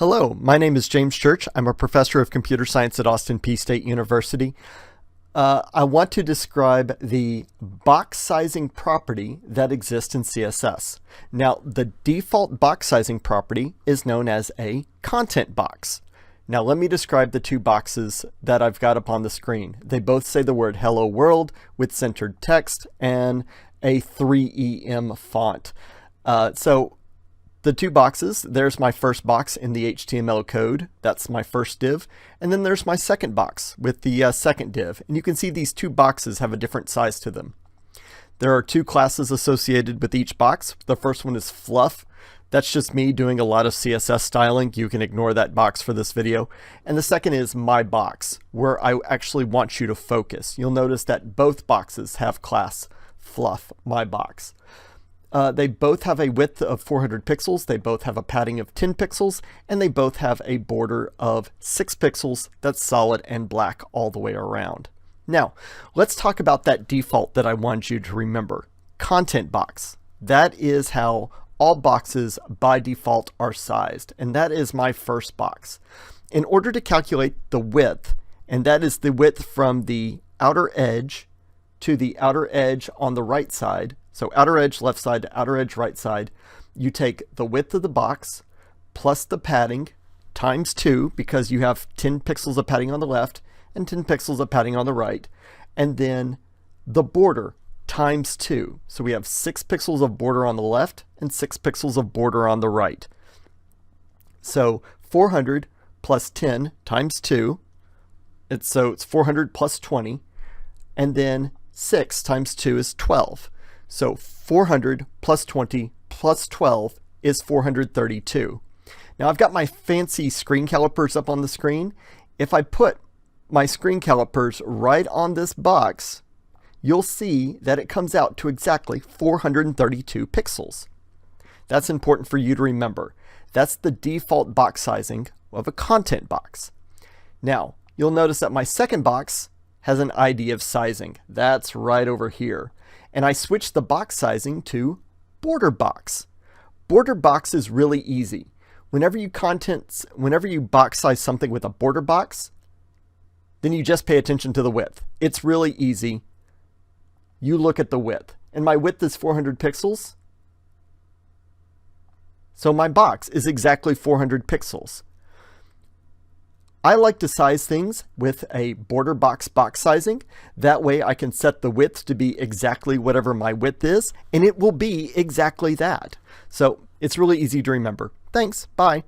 Hello, my name is James Church. I'm a professor of computer science at Austin Peay State University. I want to describe the box sizing property that exists in CSS. Now, the default box sizing property is known as a content box. Now, let me describe the two boxes that I've got up on the screen. They both say the word Hello World with centered text and a 3EM font. The two boxes, there's my first box in the HTML code. That's my first div. And then there's my second box with the second div. And you can see these two boxes have a different size to them. There are two classes associated with each box. The first one is fluff. That's just me doing a lot of CSS styling. You can ignore that box for this video. And the second is my box, where I actually want you to focus. You'll notice that both boxes have class fluff, my box. They both have a width of 400 pixels, they both have a padding of 10 pixels, and they both have a border of 6 pixels that's solid and black all the way around. Now, let's talk about that default that I want you to remember. Content box. That is how all boxes by default are sized, and that is my first box. In order to calculate the width, and that is the width from the outer edge to the outer edge on the right side, so outer edge left side to outer edge right side, you take the width of the box plus the padding times 2, because you have 10 pixels of padding on the left and 10 pixels of padding on the right, and then the border times 2. So we have 6 pixels of border on the left and 6 pixels of border on the right. So 400 plus 10 times 2, it's 400 plus 20, and then 6 times 2 is 12. So 400 plus 20 plus 12 is 432. Now I've got my fancy screen calipers up on the screen. If I put my screen calipers right on this box, you'll see that it comes out to exactly 432 pixels. That's important for you to remember. That's the default box sizing of a content box. Now, you'll notice that my second box has an ID of sizing. That's right over here. And I switched the box sizing to border box. Border box is really easy. Whenever you box size something with a border box, then you just pay attention to the width. It's really easy. You look at the width. And my width is 400 pixels. So my box is exactly 400 pixels. I like to size things with a border box sizing. That way I can set the width to be exactly whatever my width is, and it will be exactly that. So it's really easy to remember. Thanks. Bye.